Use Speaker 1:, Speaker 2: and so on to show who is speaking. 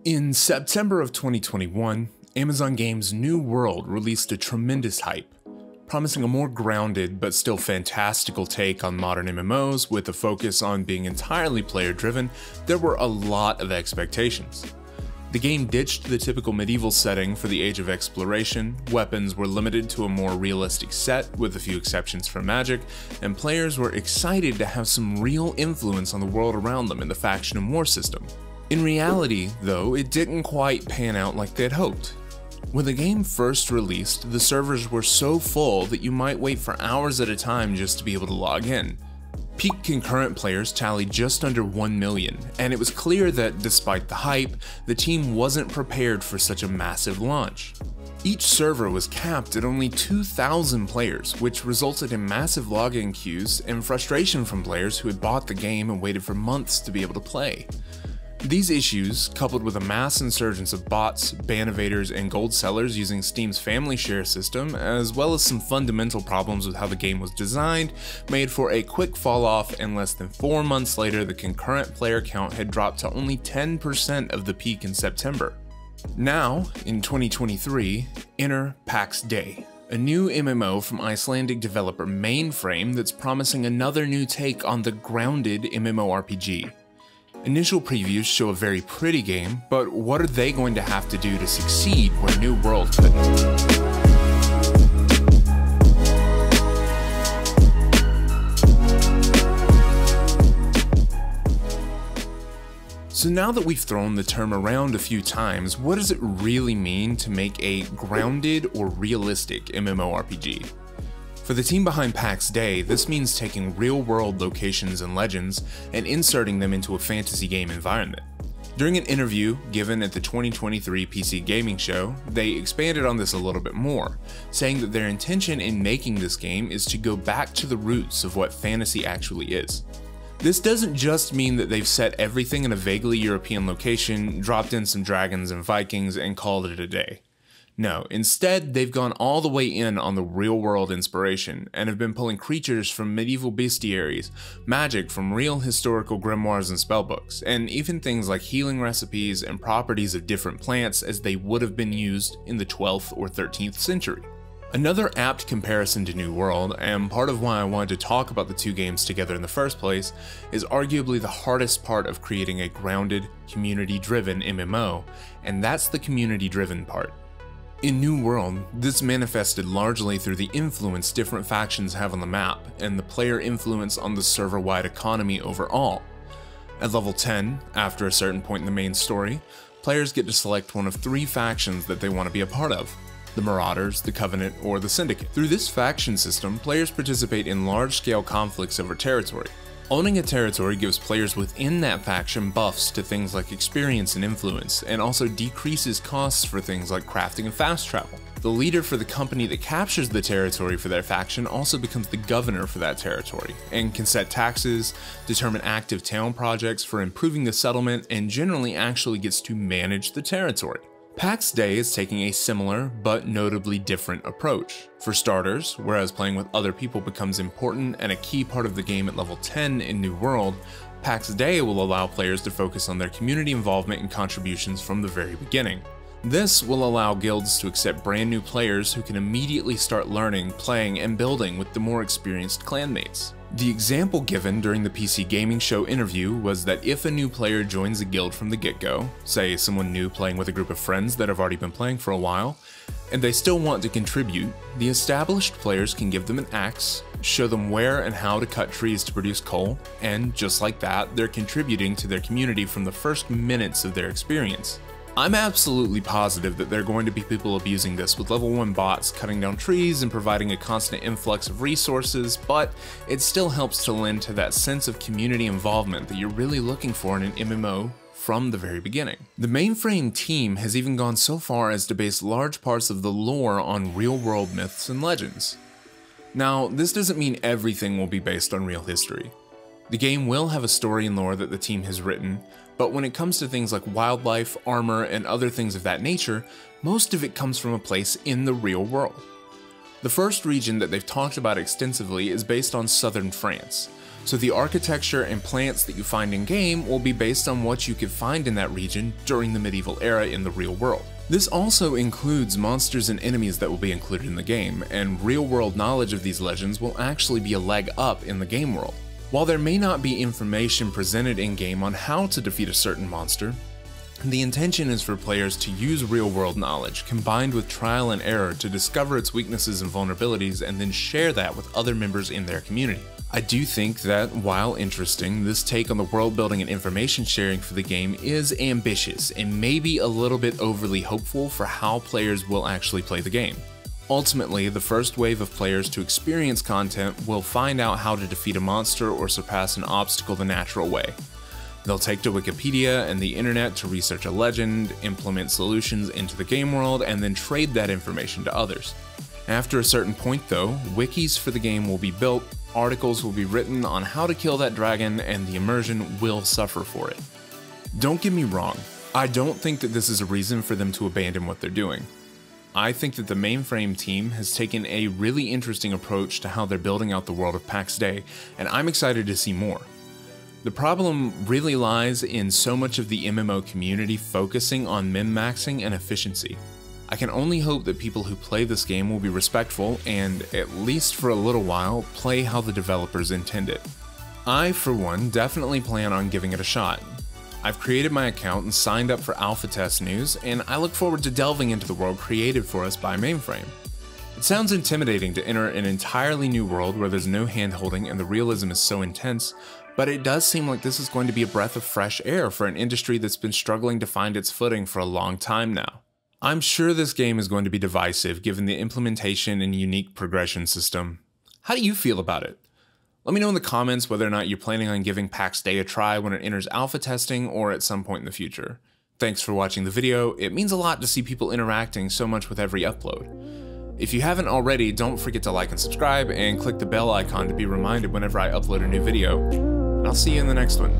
Speaker 1: In September of 2021, Amazon Games' New World released a tremendous hype, promising a more grounded but still fantastical take on modern MMOs with a focus on being entirely player-driven. There were a lot of expectations. The game ditched the typical medieval setting for the age of exploration, weapons were limited to a more realistic set with a few exceptions for magic, and players were excited to have some real influence on the world around them in the faction and war system. In reality, though, it didn't quite pan out like they'd hoped. When the game first released, the servers were so full that you might wait for hours at a time just to be able to log in. Peak concurrent players tallied just under 1 million, and it was clear that despite the hype, the team wasn't prepared for such a massive launch. Each server was capped at only 2,000 players, which resulted in massive login queues and frustration from players who had bought the game and waited for months to be able to play. These issues, coupled with a mass insurgence of bots, ban evaders, and gold sellers using Steam's family share system, as well as some fundamental problems with how the game was designed, made for a quick fall off, and less than 4 months later the concurrent player count had dropped to only 10% of the peak in September. Now, in 2023, enter Pax Dei, a new MMO from Icelandic developer Mainframe that's promising another new take on the grounded MMORPG. Initial previews show a very pretty game, but what are they going to have to do to succeed where New World couldn't? So now that we've thrown the term around a few times, what does it really mean to make a grounded or realistic MMORPG? For the team behind Pax Dei, this means taking real-world locations and legends and inserting them into a fantasy game environment. During an interview given at the 2023 PC Gaming Show, they expanded on this a little bit more, saying that their intention in making this game is to go back to the roots of what fantasy actually is. This doesn't just mean that they've set everything in a vaguely European location, dropped in some dragons and Vikings, and called it a day. No, instead they've gone all the way in on the real-world inspiration, and have been pulling creatures from medieval bestiaries, magic from real historical grimoires and spellbooks, and even things like healing recipes and properties of different plants as they would have been used in the 12th or 13th century. Another apt comparison to New World, and part of why I wanted to talk about the two games together in the first place, is arguably the hardest part of creating a grounded, community-driven MMO, and that's the community-driven part. In New World, this manifested largely through the influence different factions have on the map, and the player influence on the server-wide economy overall. At level 10, after a certain point in the main story, players get to select one of 3 factions that they want to be a part of: the Marauders, the Covenant, or the Syndicate. Through this faction system, players participate in large-scale conflicts over territory. Owning a territory gives players within that faction buffs to things like experience and influence, and also decreases costs for things like crafting and fast travel. The leader for the company that captures the territory for their faction also becomes the governor for that territory, and can set taxes, determine active town projects for improving the settlement, and generally actually gets to manage the territory. Pax Dei is taking a similar, but notably different approach. For starters, whereas playing with other people becomes important and a key part of the game at level 10 in New World, Pax Dei will allow players to focus on their community involvement and contributions from the very beginning. This will allow guilds to accept brand new players who can immediately start learning, playing, and building with the more experienced clanmates. The example given during the PC Gaming Show interview was that if a new player joins a guild from the get-go, say someone new playing with a group of friends that have already been playing for a while, and they still want to contribute, the established players can give them an axe, show them where and how to cut trees to produce coal, and just like that, they're contributing to their community from the first minutes of their experience. I'm absolutely positive that there are going to be people abusing this with level 1 bots cutting down trees and providing a constant influx of resources, but it still helps to lend to that sense of community involvement that you're really looking for in an MMO from the very beginning. The Mainframe team has even gone so far as to base large parts of the lore on real-world myths and legends. Now, this doesn't mean everything will be based on real history. The game will have a story and lore that the team has written, but when it comes to things like wildlife, armor, and other things of that nature, most of it comes from a place in the real world. The first region that they've talked about extensively is based on southern France, So the architecture and plants that you find in-game will be based on what you could find in that region during the medieval era in the real world. This also includes monsters and enemies that will be included in the game, and real-world knowledge of these legends will actually be a leg up in the game world. While there may not be information presented in-game on how to defeat a certain monster, the intention is for players to use real-world knowledge combined with trial and error to discover its weaknesses and vulnerabilities and then share that with other members in their community. I do think that, while interesting, this take on the world building and information sharing for the game is ambitious and maybe a little bit overly hopeful for how players will actually play the game. Ultimately, the first wave of players to experience content will find out how to defeat a monster or surpass an obstacle the natural way. They'll take to Wikipedia and the internet to research a legend, implement solutions into the game world, and then trade that information to others. After a certain point though, wikis for the game will be built, articles will be written on how to kill that dragon, and the immersion will suffer for it. Don't get me wrong, I don't think that this is a reason for them to abandon what they're doing. I think that the mainframe team has taken a really interesting approach to how they're building out the world of Pax Dei, and I'm excited to see more. The problem really lies in so much of the MMO community focusing on min-maxing and efficiency. I can only hope that people who play this game will be respectful and, at least for a little while, play how the developers intend it. I, for one, definitely plan on giving it a shot. I've created my account and signed up for alpha test news, and I look forward to delving into the world created for us by Mainframe. It sounds intimidating to enter an entirely new world where there's no hand-holding and the realism is so intense, but it does seem like this is going to be a breath of fresh air for an industry that's been struggling to find its footing for a long time now. I'm sure this game is going to be divisive given the implementation and unique progression system. How do you feel about it? Let me know in the comments whether or not you're planning on giving Pax Dei a try when it enters alpha testing or at some point in the future. Thanks for watching the video, it means a lot to see people interacting so much with every upload. If you haven't already, don't forget to like and subscribe and click the bell icon to be reminded whenever I upload a new video. And I'll see you in the next one.